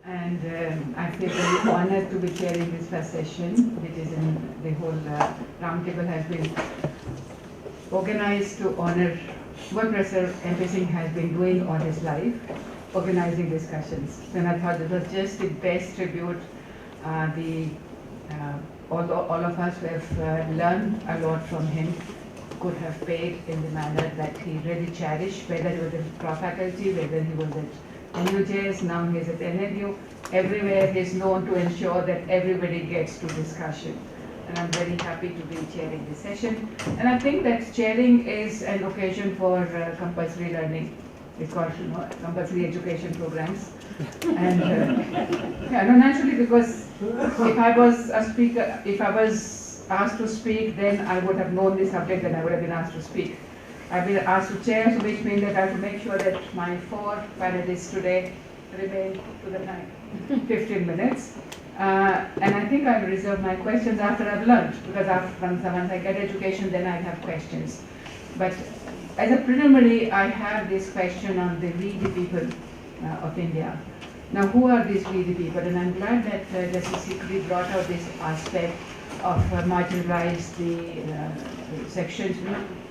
And I feel very honored to be chairing this first session, which is in the whole roundtable has been organized to honor what Professor M.P. Singh has been doing all his life, organizing discussions. And I thought it was just the best tribute. All of us who have learned a lot from him could have paid in the manner that he really cherished, whether he was at Pro faculty, whether he was at NUJS, now he is at NLU. Everywhere he is known to ensure that everybody gets to discussion. And I'm very happy to be chairing this session. And I think that chairing is an occasion for compulsory learning. It's called compulsory education programs. And yeah, no, naturally, because if I was a speaker, if I was asked to speak, then I would have known the subject and I would have been asked to speak. I've been asked to chair, so which means that I have to make sure that my 4 panelists today remain to the time, 15 minutes. And I think I'll reserve my questions after I've learned, because once I get education, then I have questions. But as a preliminary, I have this question on the we the people of India. Now, who are these we the people? And I'm glad that Justice Sikri brought out this aspect of marginalized sections.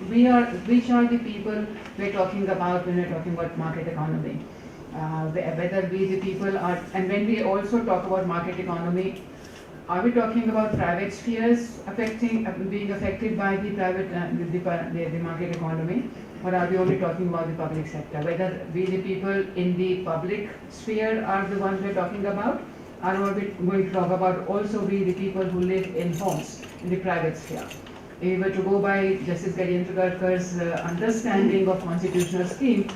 Which are the people we're talking about when we're talking about market economy? Whether we the people are, and when we also talk about market economy, are we talking about private spheres being affected by the the market economy, or are we only talking about the public sector? Whether we the people in the public sphere are the ones we're talking about, or are we going to talk about also we the people who live in homes in the private sphere? If we were to go by Justice Vidya-mitra's understanding of constitutional scheme,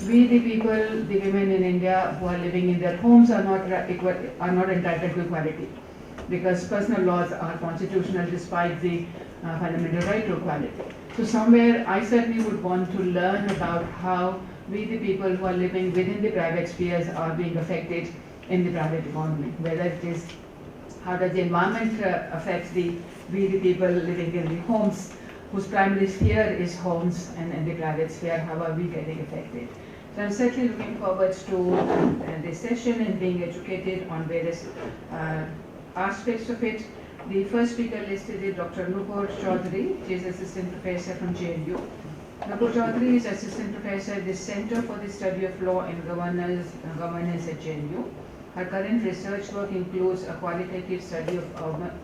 we the people, the women in India who are living in their homes are not entitled to equality, because personal laws are constitutional despite the fundamental right to equality. So somewhere I certainly would want to learn about how we the people who are living within the private spheres are being affected in the private economy, whether it is how does the environment affect we the people living in the homes, whose primary sphere is homes, and in the private sphere, how are we getting affected? So I'm certainly looking forward to this session and being educated on various aspects of it. The first speaker listed is Dr. Nupur Chaudhary. She is Assistant Professor from JNU. Nupur Chaudhary is Assistant Professor at the Center for the Study of Law and Governance at JNU. Her current research work includes a qualitative study of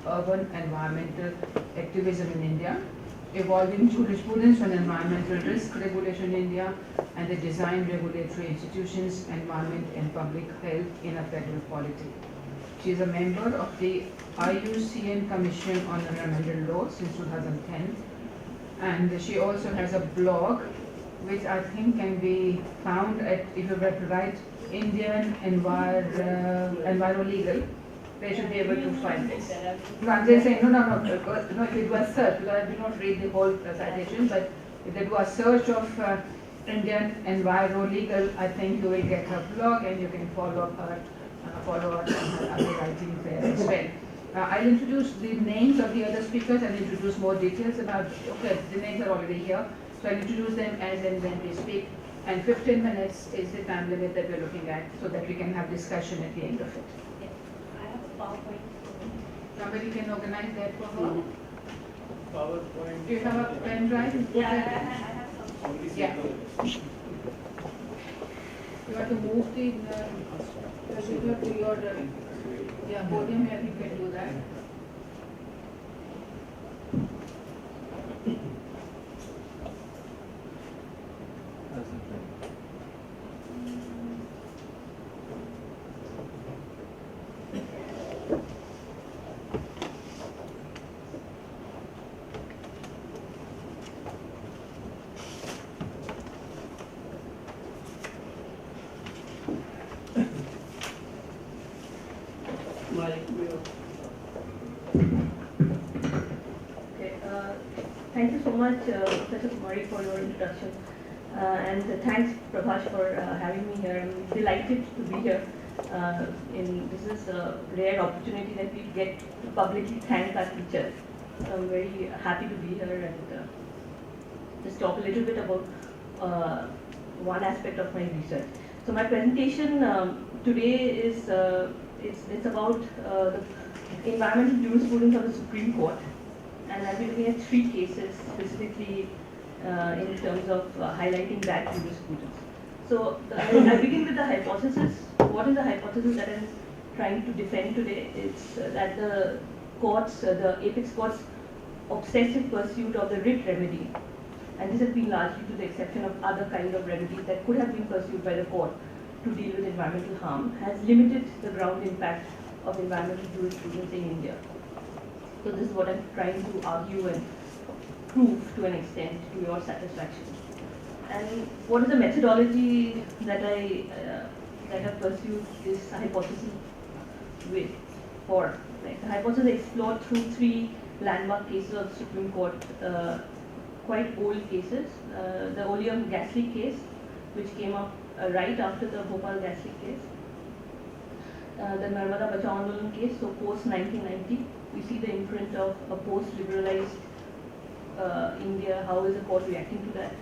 urban environmental activism in India, evolving jurisprudence on environmental risk regulation in India, and the design regulatory institutions, environment and public health in a federal polity. She is a member of the IUCN Commission on Environmental Law since 2010, and she also has a blog which I think can be found at, if you were to write Indian Enviro Legal, they should be able to find this. No, I'm just saying, no, if it was search, because I did not read the whole citation, but if they do a search of Indian Enviro Legal, I think you will get her blog and you can follow her on her other writings there as well. I'll introduce the names of the other speakers and introduce more details about, okay, the names are already here, so I'll introduce them as and when they speak. And 15 minutes is the time limit that we're looking at, so that we can have discussion at the end of it. Yes, I have a PowerPoint. Somebody can organize that for her? PowerPoint. Do you have a pen drive? Yeah, I have some. Yeah. You have to move the computer to your podium, and you can do that. Okay, thank you so much, Professor Kumari, for your introduction. And thanks, Prabhash, for having me here. I'm delighted to be here. This is a rare opportunity that we get to publicly thank our teachers. So I'm very happy to be here and just talk a little bit about one aspect of my research. So my presentation today is it's about the environmental jurisprudence of the Supreme Court, and I'll be looking at 3 cases specifically in terms of highlighting that jurisprudence. So I begin with the hypothesis. What is the hypothesis that I'm trying to defend today? It's that the courts, the apex courts, obsessive pursuit of the writ remedy, and this has been largely to the exception of other kind of remedies that could have been pursued by the court to deal with environmental harm, has limited the ground impact of environmental jurisprudence in India. So this is what I'm trying to argue and prove to an extent to your satisfaction. And what is the methodology that I pursued this hypothesis with? For like the hypothesis explored through 3 landmark cases of the Supreme Court, quite old cases. The Oleum gas leak case, which came up right after the Bhopal gas leak case. The Narmada Bachao Andolan case, so post 1990, we see the imprint of a post-liberalized India. How is the court reacting to that?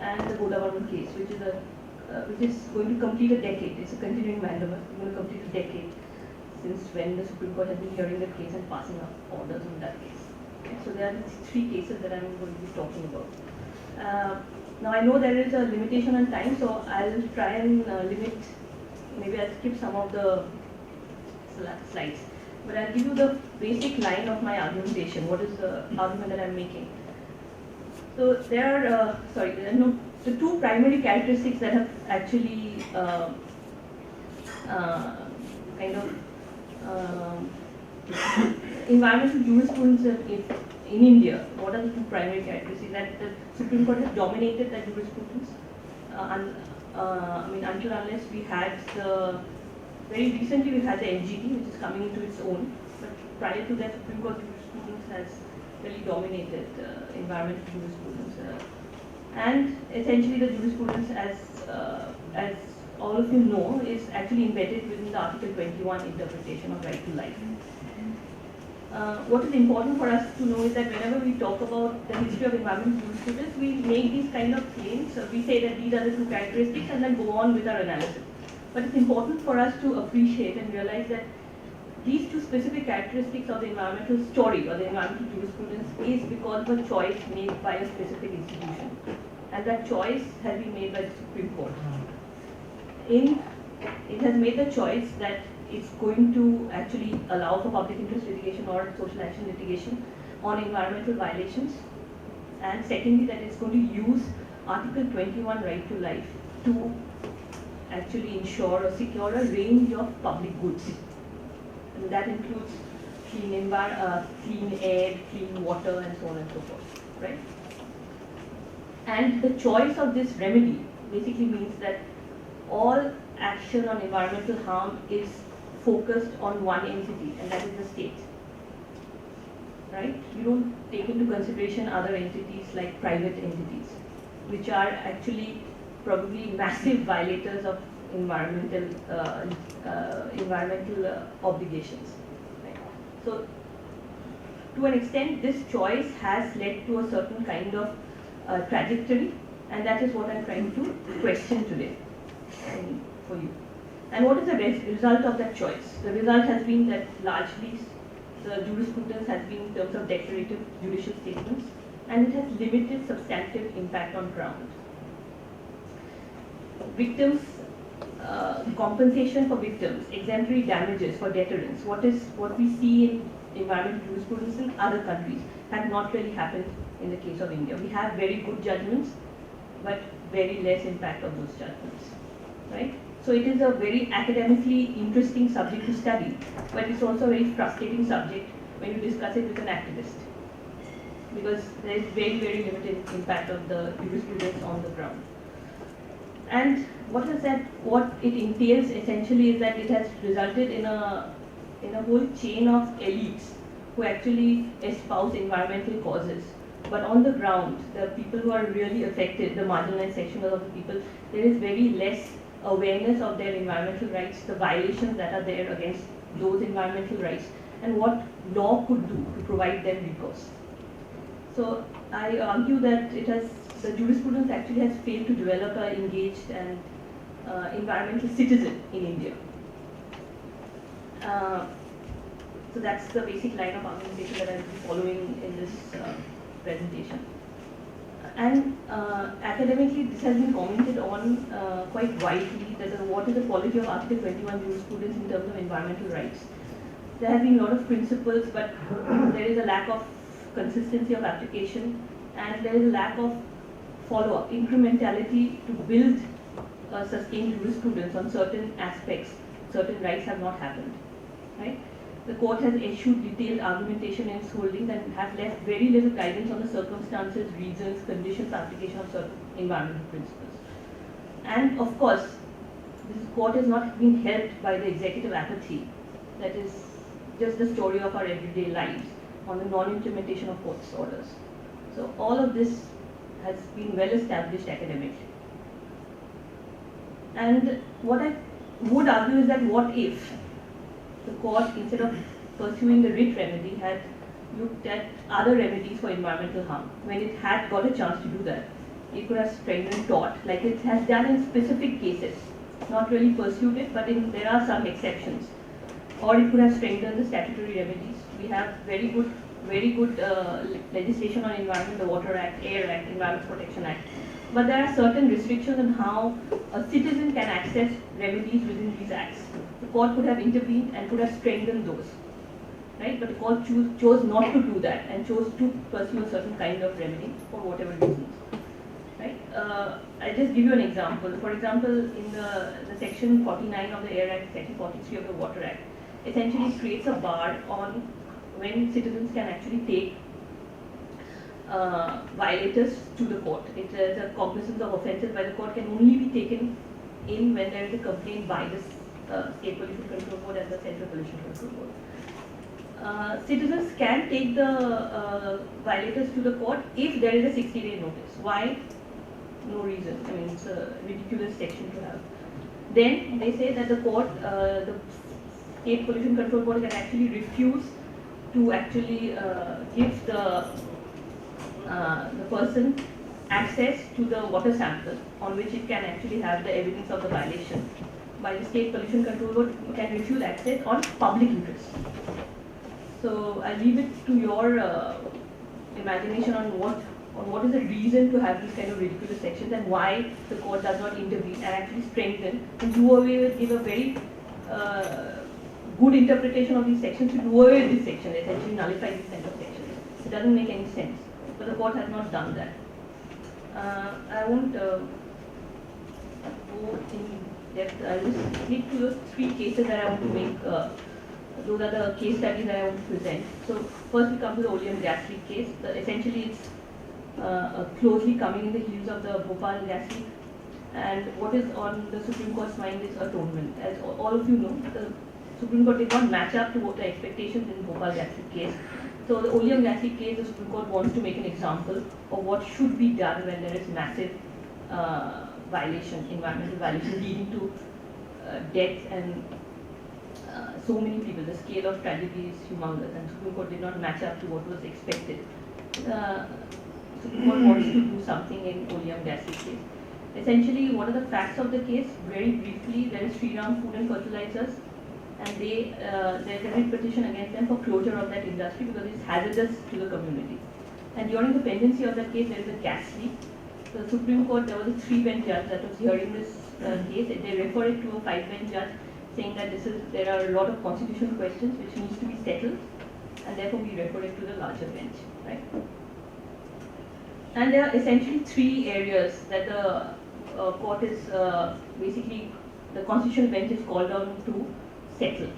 And the Godavarman case, which is going to complete a decade. It's a continuing mandate. It's going to complete a decade since when the Supreme Court has been hearing the case and passing up orders on that case. Okay, so there are 3 cases that I'm going to be talking about. Now I know there is a limitation on time, so I'll try and limit. Maybe I'll skip some of the slides, but I'll give you the basic line of my argumentation. What is the argument that I'm making? So there are the 2 primary characteristics that have actually kind of environmental jurisprudence in India. What are the 2 primary characteristics? That the Supreme Court has dominated that jurisprudence. I mean, until unless we had very recently we had the NGT, which is coming into its own. But prior to that, Supreme Court jurisprudence has really dominated environmental jurisprudence. And essentially, the jurisprudence, as all of you know, is actually embedded within the Article 21 interpretation of right to life. What is important for us to know is that whenever we talk about the history of environmental jurisprudence, we make these kind of claims. We say that these are the 2 characteristics and then go on with our analysis. But it's important for us to appreciate and realize that these 2 specific characteristics of the environmental story or the environmental jurisprudence is because of a choice made by a specific institution. And that choice has been made by the Supreme Court. It has made the choice that it's going to actually allow for public interest litigation or social action litigation on environmental violations. And secondly, that it's going to use Article 21 right to life to actually ensure or secure a range of public goods. And that includes clean air, clean water, and so on and so forth, right? And the choice of this remedy basically means that all action on environmental harm is focused on one entity, and that is the state, right? You don't take into consideration other entities like private entities, which are actually probably massive violators of environmental obligations. Right? So, to an extent, this choice has led to a certain kind of trajectory, and that is what I'm trying to question today for you. And what is the result of that choice? The result has been that largely the jurisprudence has been in terms of declarative judicial statements, and it has limited substantive impact on ground. Victims, compensation for victims, exemplary damages for deterrence, what we see in environmental jurisprudence in other countries have not really happened in the case of India. We have very good judgments, but very less impact of those judgments, right? So it is a very academically interesting subject to study, but it's also a very frustrating subject when you discuss it with an activist, because there is very, very limited impact of the jurisprudence on the ground. And what it entails essentially is that it has resulted in a whole chain of elites who actually espouse environmental causes. But on the ground, the people who are really affected, the marginalized section of the people, there is very less awareness of their environmental rights, the violations that are there against those environmental rights, and what law could do to provide them recourse. So I argue that the jurisprudence actually has failed to develop an engaged and environmental citizen in India. So that's the basic line of argumentation that I will be following in this presentation. And academically, this has been commented on quite widely, that what is the quality of Article 21 jurisprudence in terms of environmental rights. There have been a lot of principles, but there is a lack of consistency of application, and there is a lack of follow-up, incrementality to build sustained jurisprudence on certain aspects. Certain rights have not happened, right? The court has issued detailed argumentation in its holdings and have left very little guidance on the circumstances, reasons, conditions, application of certain environmental principles. And of course, this court has not been helped by the executive apathy, that is just the story of our everyday lives, on the non-implementation of court's orders. So all of this has been well established academically. And what I would argue is that what if the court, instead of pursuing the writ remedy, had looked at other remedies for environmental harm. When it had got a chance to do that, it could have strengthened tort, like it has done in specific cases, not really pursued it, but there are some exceptions. Or it could have strengthened the statutory remedies. We have very good legislation on environment, the Water Act, Air Act, Environment Protection Act. But there are certain restrictions on how a citizen can access remedies within these acts. The court could have intervened and could have strengthened those, right? But the court chose not to do that and chose to pursue a certain kind of remedy for whatever reasons, right? I'll just give you an example. For example, in the section 49 of the Air Act, section 43 of the Water Act, essentially creates a bar on when citizens can actually take violators to the court. It is a cognizance of offences by the court can only be taken in when there is a complaint by the State Pollution Control Board and the Central Pollution Control Board. Citizens can take the violators to the court if there is a 60-day notice. Why? No reason. I mean, it's a ridiculous section to have. Then they say that the court, the State Pollution Control Board can actually refuse to actually give the person access to the water sample on which it can actually have the evidence of the violation. By the State Pollution Control Board, it can refuse access on public interest. So I leave it to your imagination on what is the reason to have these kind of ridiculous sections and why the court does not intervene and actually strengthen and do away with, give a very good interpretation of these sections to do away with this section, essentially nullify these kind of sections. It doesn't make any sense, but the court has not done that. I won't go in depth. I'll just stick to those three cases that I want to make. Those are the case studies that I want to present. So first we come to the Oleum gas leak case. Essentially it's closely coming in the heels of the Bhopal gas leak. And what is on the Supreme Court's mind is atonement. As all of you know, the Supreme Court did not match up to what the expectations in Bhopal gas leak case. So the Oleum gas leak case, the Supreme Court wants to make an example of what should be done when there is massive violation, environmental violation leading to death and so many people. The scale of tragedy is humongous, and Supreme Court did not match up to what was expected. Supreme Court wants to do something in Oleum gas leak case. Essentially, what are the facts of the case? Very briefly, there is Shriram Food and Fertilizers, and there is a writ petition against them for closure of that industry because it's hazardous to the community. And during the pendency of that case, there is a gas leak. The Supreme Court, there was a 3-bench judge that was hearing this case. They refer it to a 5-bench judge, saying that there are a lot of constitutional questions which needs to be settled, and therefore we refer it to the larger bench, right? And there are essentially 3 areas that the court is basically, the constitutional bench is called on to settle.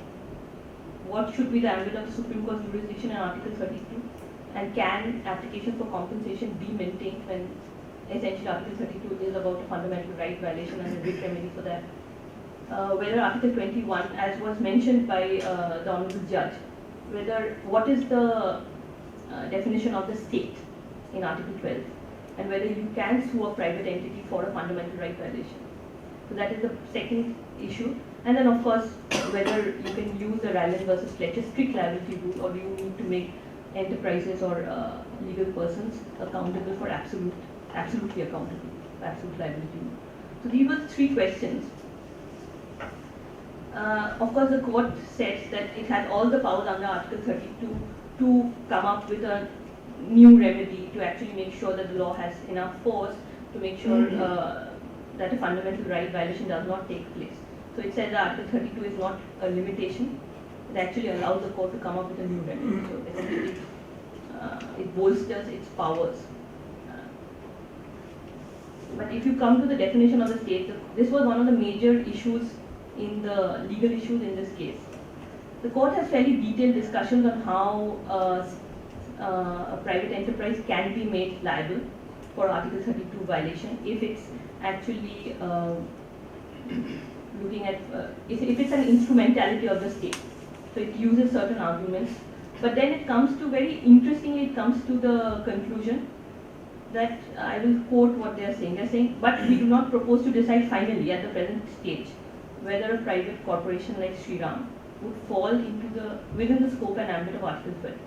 What should be the ambit of the Supreme Court's jurisdiction in Article 32? And can application for compensation be maintained when essentially Article 32 is about a fundamental right violation and a writ remedy for that? Whether Article 21, as was mentioned by the Honourable Judge, what is the definition of the state in Article 12, and whether you can sue a private entity for a fundamental right violation. So that is the second issue. And then of course, whether you can use the Rallen versus Fletcher strict liability rule, or do you need to make enterprises or legal persons accountable for absolutely accountable, absolute liability rule. So these were three questions. Of course, the court says that it has all the powers under Article 32 to come up with a new remedy to actually make sure that the law has enough force to make sure that a fundamental right violation does not take place. So it says that Article 32 is not a limitation. It actually allows the court to come up with a new remedy. So essentially, it bolsters its powers. But if you come to the definition of the state, this was one of the major issues in the legal issues in this case. The court has fairly detailed discussions on how a private enterprise can be made liable for Article 32 violation if it's actually looking at, if it's an instrumentality of the state. So it uses certain arguments. But then it comes to, very interestingly, it comes to the conclusion that I will quote what they are saying. They are saying, but we do not propose to decide finally at the present stage whether a private corporation like Shriram would fall into within the scope and ambit of Article 12.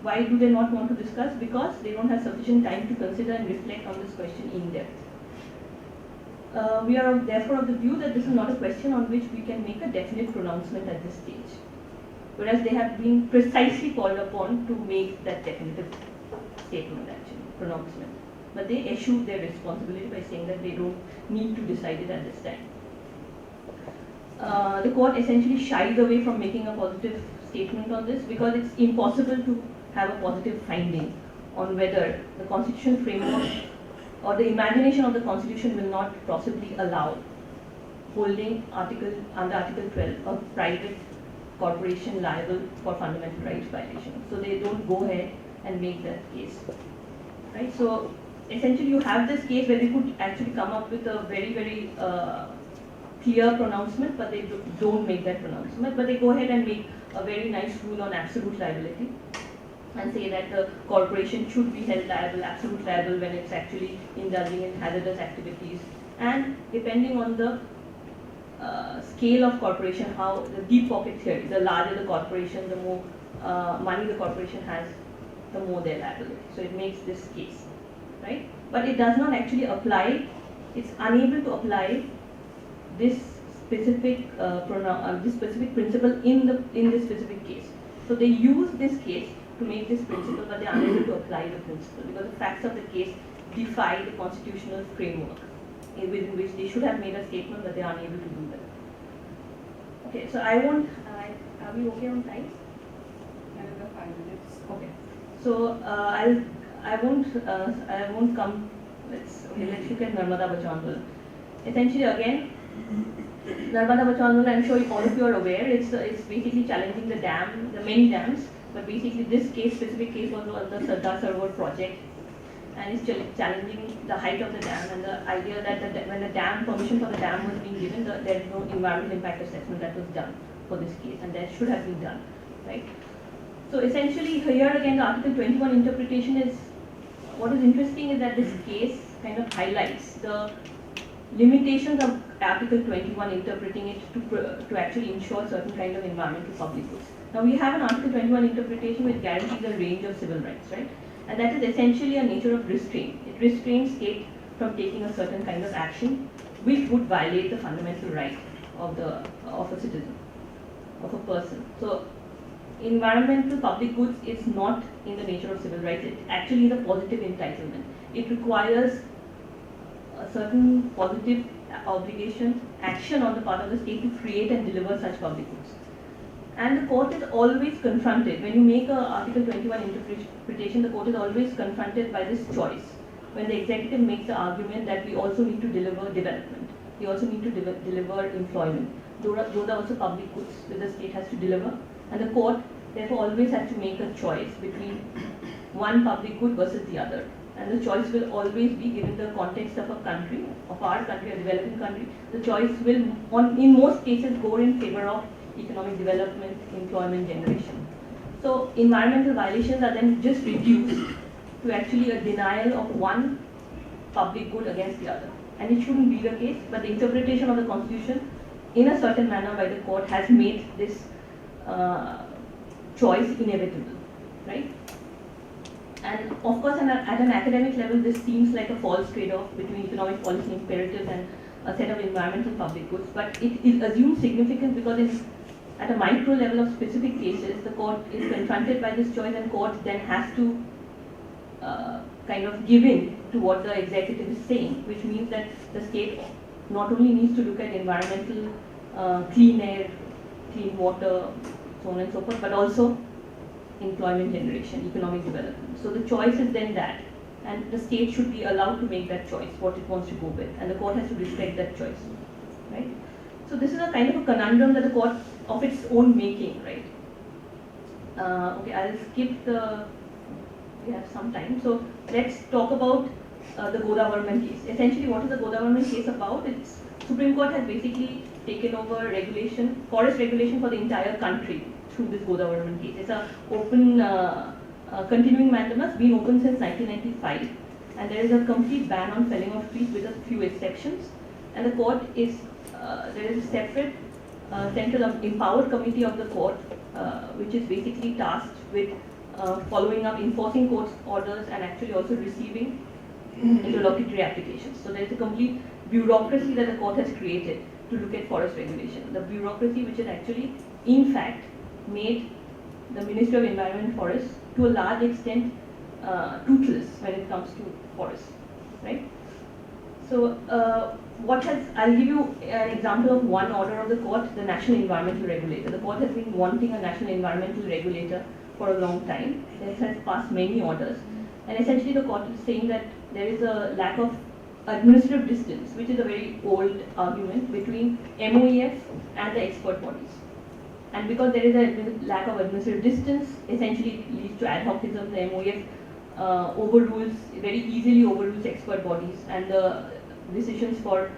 Why do they not want to discuss? Because they don't have sufficient time to consider and reflect on this question in depth. We are therefore of the view that this is not a question on which we can make a definite pronouncement at this stage. Whereas they have been precisely called upon to make that definitive statement, actually, pronouncement. But they eschew their responsibility by saying that they don't need to decide it at this time. The court essentially shies away from making a positive statement on this because it's impossible to have a positive finding on whether the constitutional framework or the imagination of the constitution will not possibly allow holding under Article 12 a private corporation liable for fundamental rights violation. So they don't go ahead and make that case. Right? So essentially you have this case where they could actually come up with a very, very clear pronouncement, but they don't make that pronouncement. But they go ahead and make a very nice rule on absolute liability and say that the corporation should be held liable, absolute liable, when it's actually indulging in hazardous activities. And depending on the scale of corporation, how the deep pocket theory, the larger the corporation, the more money the corporation has, the more their liability. So it makes this case, right? But it does not actually apply, it's unable to apply this specific principle in this specific case. So they use this case to make this principle, but they are unable to apply the principle because the facts of the case defy the constitutional framework within which they should have made a statement, but they are unable to do that. Okay, so I won't. Are we okay on time? Another 5 minutes. Okay. So I won't come. Let's look at Narmada Bachau. Essentially, again, Narmada Bachau, I'm sure all of you are aware. It's basically challenging the many dams. But basically, this specific case was on the Sardar Sarovar project, and it's challenging the height of the dam and the idea that when the permission for the dam was being given, there is no environmental impact assessment that was done for this case, and that should have been done, right? So essentially, here again, the Article 21 interpretation is, what is interesting is that this case kind of highlights the limitations of Article 21 interpreting it to actually ensure certain kind of environmental public goods. Now we have an Article 21 interpretation which guarantees a range of civil rights, right? And that is essentially a nature of restraint. It restrains state from taking a certain kind of action which would violate the fundamental right of a citizen, of a person. So environmental public goods is not in the nature of civil rights. It actually is a positive entitlement. It requires a certain positive obligation, action on the part of the state to create and deliver such public goods. And the court is always confronted, when you make an Article 21 interpretation, the court is always confronted by this choice. When the executive makes the argument that we also need to deliver development, we also need to deliver employment. Those are also public goods that the state has to deliver. And the court therefore always has to make a choice between one public good versus the other. And the choice will always be, given the context of a country, of our country, a developing country, the choice will, in most cases, go in favor of economic development, employment generation. So environmental violations are then just reduced to actually a denial of one public good against the other. And it shouldn't be the case, but the interpretation of the Constitution in a certain manner by the court has made this choice inevitable, right? And of course, at an academic level, this seems like a false trade-off between economic policy imperatives and a set of environmental public goods. But it assumes significance because at a micro level of specific cases, the court is confronted by this choice, and court then has to kind of give in to what the executive is saying, which means that the state not only needs to look at environmental, clean air, clean water, so on and so forth, but also employment generation, economic development. So the choice is then that, and the state should be allowed to make that choice, what it wants to go with, and the court has to respect that choice, right? So this is a kind of a conundrum that the court of its own making, right? Okay, I'll skip we have some time. So let's talk about the Godavarman case. Essentially, what is the Godavarman case about? It's Supreme Court has basically taken over regulation, forest regulation for the entire country through this Godavarman case. It's a open, continuing mandamus, been open since 1995, and there is a complete ban on felling of trees with a few exceptions. And the court is, there is a separate central empowered committee of the court, which is basically tasked with following up, enforcing court orders, and actually also receiving interlocutory applications. So there is a complete bureaucracy that the court has created to look at forest regulation. The bureaucracy which has actually, in fact, made the Ministry of Environment and Forests to a large extent toothless when it comes to forests, right? So I'll give you an example of one order of the court, the National Environmental Regulator. The court has been wanting a National Environmental Regulator for a long time. It has passed many orders. And essentially the court is saying that there is a lack of administrative distance, which is a very old argument between MOEF and the expert bodies. And because there is a lack of administrative distance, essentially it leads to ad hocism. The MOEF very easily overrules expert bodies, and the decisions for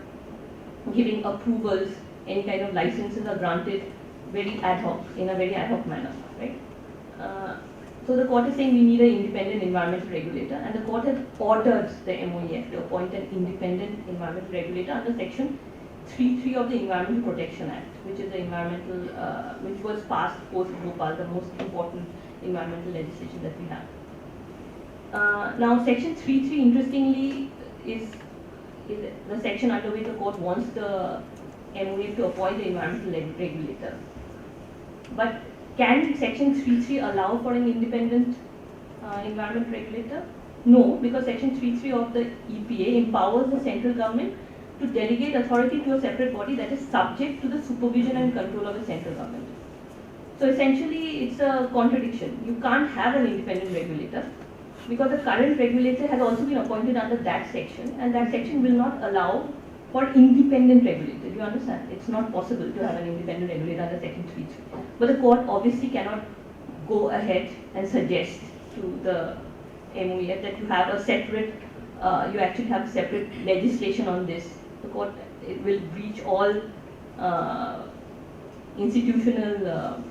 giving approvals, any kind of licenses are granted very ad hoc, in a very ad hoc manner, right? So the court is saying we need an independent environmental regulator, and the court has ordered the MOEF to appoint an independent environmental regulator under section 3.3 of the Environmental Protection Act, which is the which was passed post Bhopal, the most important environmental legislation that we have. Now section 3.3 interestingly is the section under which the court wants the MOEF to appoint the environmental regulator. But can section 3.3 allow for an independent environment regulator? No, because section 3.3 of the EPA empowers the central government to delegate authority to a separate body that is subject to the supervision and control of the central government. So essentially it's a contradiction. You can't have an independent regulator because the current regulator has also been appointed under that section, and that section will not allow for independent regulator. Do you understand? It's not possible to have an independent regulator under section 3.3. But the court obviously cannot go ahead and suggest to the MOEF that you have a separate, you actually have separate legislation on this. The court will breach all institutional,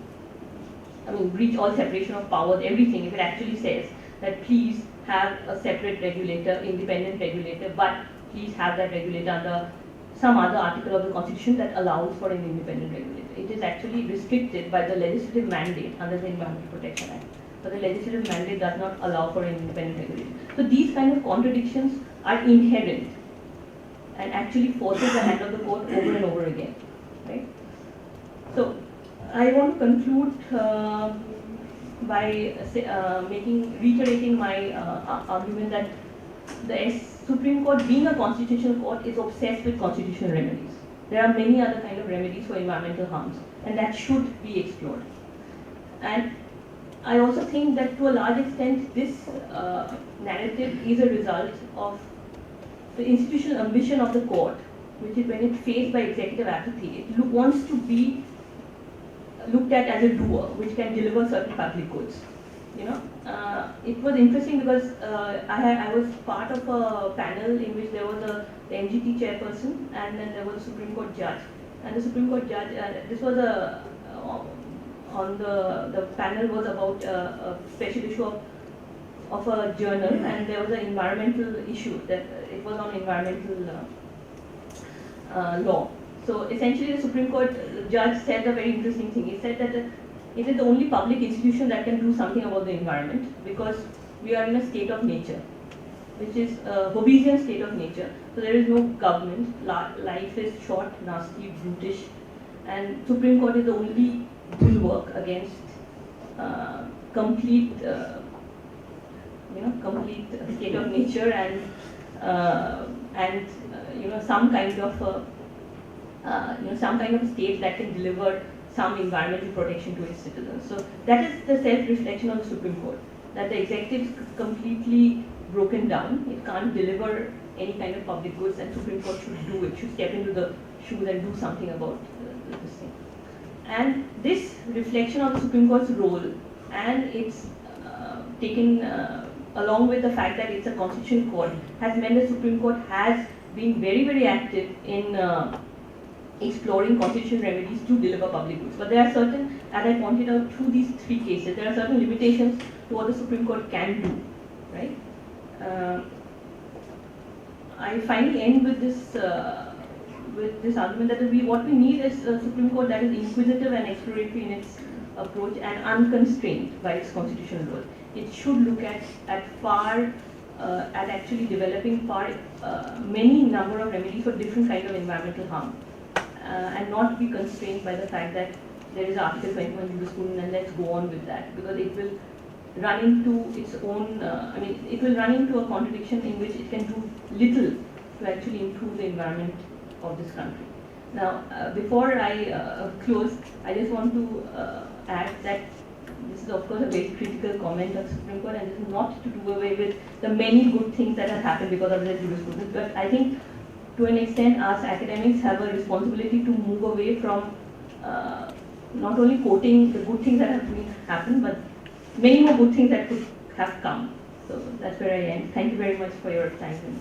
breach all separation of powers, everything, if it actually says that please have a separate regulator, independent regulator, but please have that regulator under some other article of the Constitution that allows for an independent regulator. It is actually restricted by the legislative mandate under the Environmental Protection Act. But the legislative mandate does not allow for an independent regulator. So these kind of contradictions are inherent and actually forces the hand of the court over and over again, right? So I want to conclude by reiterating my argument that the Supreme Court, being a constitutional court, is obsessed with constitutional remedies. There are many other kind of remedies for environmental harms, and that should be explored. And I also think that to a large extent, this narrative is a result of the institutional ambition of the court, which is when it's faced by executive apathy, it wants to be looked at as a doer, which can deliver certain public goods. You know, it was interesting because I was part of a panel in which there was the MGT chairperson, and then there was a Supreme Court judge. And the Supreme Court judge, this was on the panel was about a special issue of a journal, and there was an environmental issue that it was on environmental law. So essentially the Supreme Court judge said a very interesting thing. He said that it is the only public institution that can do something about the environment, because we are in a state of nature, which is a Hobbesian state of nature. So there is no government, life is short, nasty, brutish, and Supreme Court is the only bulwark against complete complete state of nature and some kind of some kind of state that can deliver some environmental protection to its citizens. So that is the self-reflection of the Supreme Court, that the executive is completely broken down. It can't deliver any kind of public goods, and Supreme Court should do it, should step into the shoes and do something about this thing. And this reflection of the Supreme Court's role, and it's taken along with the fact that it's a constitutional court, has meant the Supreme Court has been very, very active in exploring constitutional remedies to deliver public goods. But there are certain, as I pointed out through these three cases, there are certain limitations to what the Supreme Court can do, right? I finally end with this argument that what we need is a Supreme Court that is inquisitive and exploratory in its approach and unconstrained by its constitutional role. It should look at actually developing many number of remedies for different kind of environmental harm, and not be constrained by the fact that there is Article 21 jurisprudence and let's go on with that, because it will run into its own, it will run into a contradiction in which it can do little to actually improve the environment of this country. Now, before I close, I just want to add that this is of course a very critical comment of Supreme Court, and this is not to do away with the many good things that have happened because of the jurisprudence, but I think to an extent us academics have a responsibility to move away from not only quoting the good things that have happened, but many more good things that could have come. So that's where I end. Thank you very much for your time.